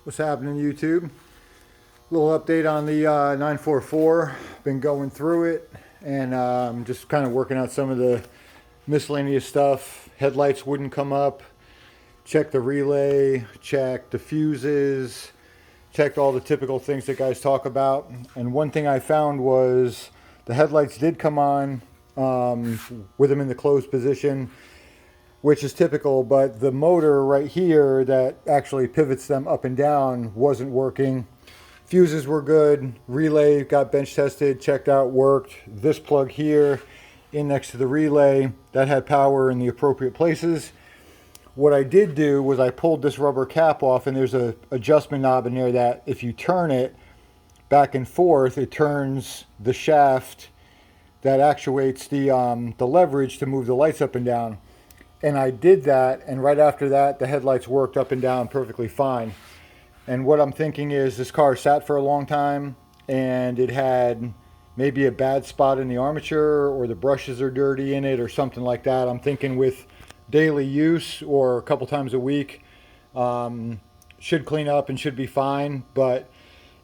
What's happening, YouTube? Little update on the 944. Been going through it and just kind of working out some of the miscellaneous stuff. Headlights wouldn't come up. Checked the relay, checked the fuses, checked all the typical things that guys talk about. And one thing I found was the headlights did come on with them in the closed position, which is typical, but the motor right here that actually pivots them up and down wasn't working. Fuses were good, relay got bench tested, checked out, worked. This plug here in next to the relay, that had power in the appropriate places. What I did do was I pulled this rubber cap off, and there's a adjustment knob in there that if you turn it back and forth, it turns the shaft that actuates the leverage to move the lights up and down. And I did that, and right after that, the headlights worked up and down perfectly fine. And what I'm thinking is this car sat for a long time, and it had maybe a bad spot in the armature, or the brushes are dirty in it, or something like that. I'm thinking with daily use or a couple times a week, should clean up and should be fine. But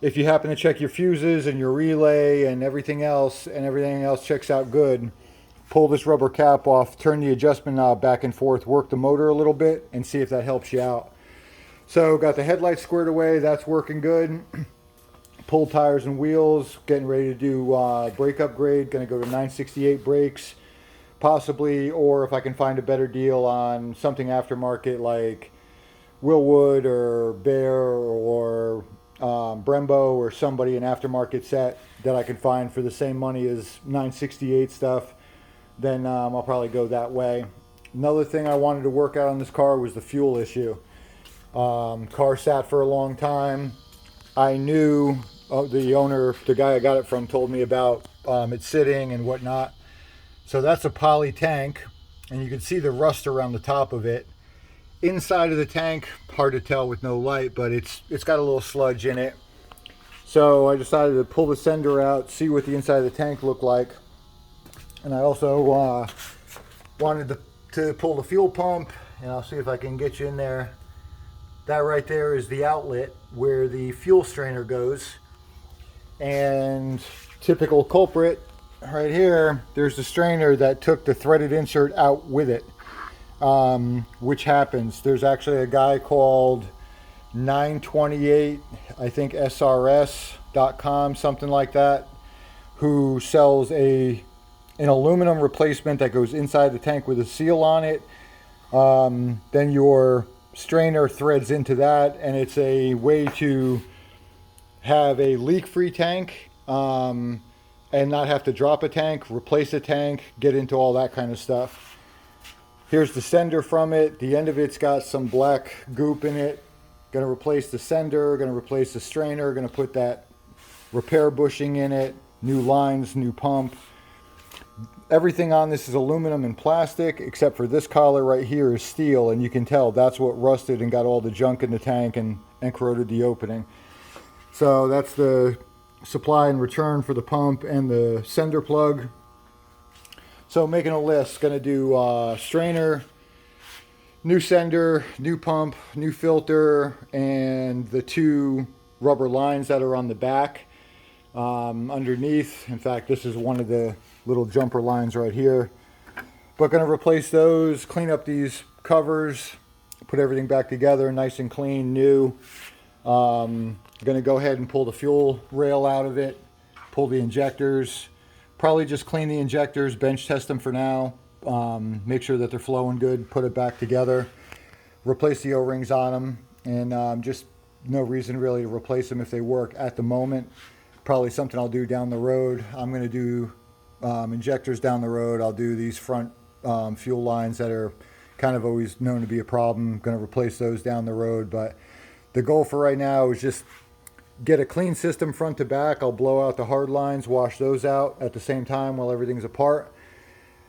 if you happen to check your fuses and your relay and everything else checks out good, pull this rubber cap off, turn the adjustment knob back and forth, work the motor a little bit, and see if that helps you out. So got the headlights squared away, that's working good. Pulled tires and wheels, getting ready to do brake upgrade, gonna go to 968 brakes, possibly, or if I can find a better deal on something aftermarket like Willwood or Bear or Brembo or somebody, an aftermarket set that I can find for the same money as 968 stuff, then I'll probably go that way. Another thing I wanted to work out on this car was the fuel issue. Car sat for a long time. I knew the owner, the guy I got it from, told me about it sitting and whatnot. So that's a poly tank, and you can see the rust around the top of it. Inside of the tank, hard to tell with no light, but it's got a little sludge in it. So I decided to pull the sender out, see what the inside of the tank looked like. And I also wanted to pull the fuel pump, and I'll see if I can get you in there. That right there is the outlet where the fuel strainer goes. And typical culprit, right here, there's the strainer that took the threaded insert out with it, which happens. There's actually a guy called 928, I think SRS.com, something like that, who sells an aluminum replacement that goes inside the tank with a seal on it. Then your strainer threads into that, and it's a way to have a leak-free tank and not have to drop a tank, replace a tank, get into all that kind of stuff. Here's the sender from it. The end of it's got some black goop in it. Going to replace the sender, going to replace the strainer, going to put that repair bushing in it, new lines, new pump. Everything on this is aluminum and plastic, except for this collar right here is steel, and you can tell that's what rusted and got all the junk in the tank and corroded the opening. So that's the supply and return for the pump and the sender plug. So making a list, going to do strainer, new sender, new pump, new filter, and the two rubber lines that are on the back underneath. In fact, this is one of the little jumper lines right here. But going to replace those, clean up these covers, put everything back together nice and clean, new. Going to go ahead and pull the fuel rail out of it, pull the injectors, probably just clean the injectors, bench test them for now, make sure that they're flowing good, put it back together, replace the O-rings on them, and just no reason really to replace them if they work at the moment. Probably something I'll do down the road. I'm going to do injectors down the road. I'll do these front fuel lines that are kind of always known to be a problem. Going to replace those down the road, but the goal for right now is just get a clean system front to back. I'll blow out the hard lines, wash those out at the same time while everything's apart,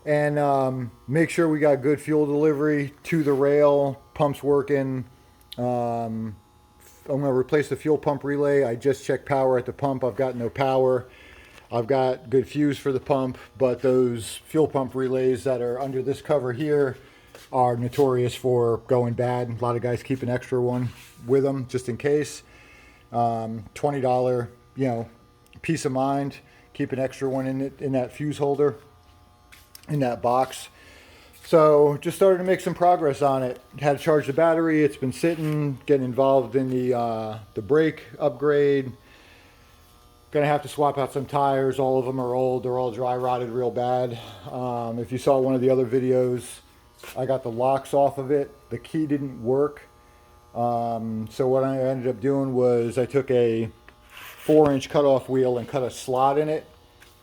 and make sure we got good fuel delivery to the rail, pumps working. I'm going to replace the fuel pump relay. I just checked power at the pump. I've got no power. I've got good fuse for the pump, but those fuel pump relays that are under this cover here are notorious for going bad. A lot of guys keep an extra one with them just in case. $20, you know, peace of mind. Keep an extra one in it, in that fuse holder, in that box. So just started to make some progress on it. Had to charge the battery. It's been sitting, getting involved in the brake upgrade. Gonna have to swap out some tires. All of them are old. They're all dry rotted real bad. If you saw one of the other videos, I got the locks off of it. The key didn't work. So what I ended up doing was I took a 4-inch cutoff wheel and cut a slot in it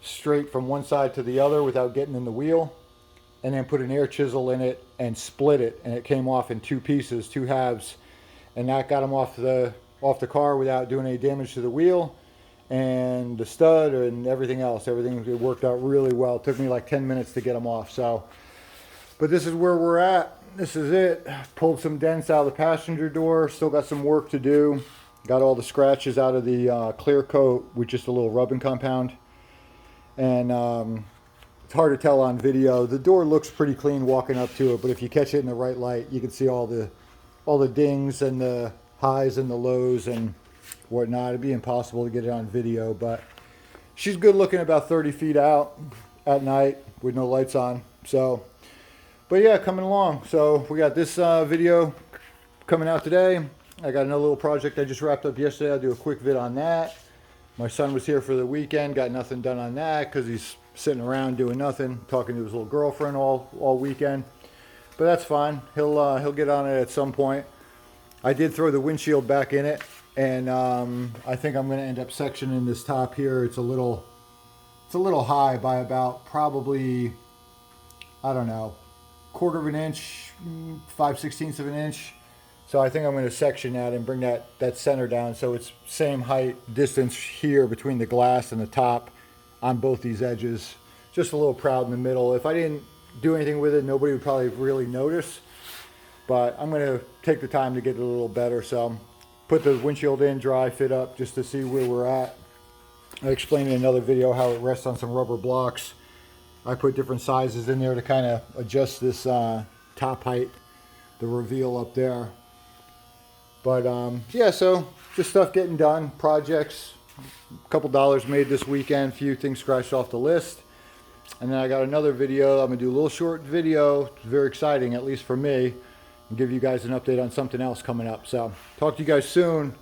straight from one side to the other without getting in the wheel, and then put an air chisel in it and split it, and it came off in 2 pieces, 2 halves, and that got them off the car without doing any damage to the wheel and the stud and everything else. Everything, it worked out really well. It took me like 10 minutes to get them off. So, but this is where we're at. This is it. Pulled some dents out of the passenger door. Still got some work to do. Got all the scratches out of the clear coat with just a little rubbing compound. And it's hard to tell on video. The door looks pretty clean walking up to it, but if you catch it in the right light, you can see all the dings and the highs and the lows and whatnot. It'd be impossible to get it on video, but she's good looking about 30 feet out at night with no lights on. So, but yeah, coming along. So we got this video coming out today. I got another little project I just wrapped up yesterday. I'll do a quick vid on that. My son was here for the weekend, got nothing done on that because he's sitting around doing nothing, talking to his little girlfriend all weekend. But that's fine. He'll get on it at some point. I did throw the windshield back in it, and I think I'm going to end up sectioning this top here. It's a little high by about probably, I don't know, 1/4 of an inch, 5/16 of an inch. So I think I'm going to section that and bring that center down so it's same height distance here between the glass and the top on both these edges. Just a little proud in the middle. If I didn't do anything with it, nobody would probably really notice. But I'm going to take the time to get it a little better. So put the windshield in, dry, fit up just to see where we're at. I explained in another video how it rests on some rubber blocks. I put different sizes in there to kind of adjust this top height, the reveal up there. But yeah, so just stuff getting done, projects, a couple dollars made this weekend, few things scratched off the list. And then I got another video. I'm gonna do a little short video. It's very exciting, at least for me, and give you guys an update on something else coming up. So talk to you guys soon.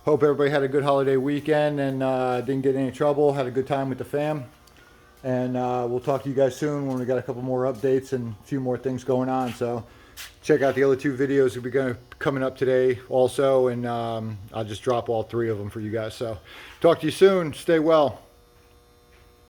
Hope everybody had a good holiday weekend and didn't get in any trouble. Had a good time with the fam. And we'll talk to you guys soon when we got a couple more updates and a few more things going on. So check out the other 2 videos that will be coming up today also, and I'll just drop all 3 of them for you guys. So talk to you soon. Stay well.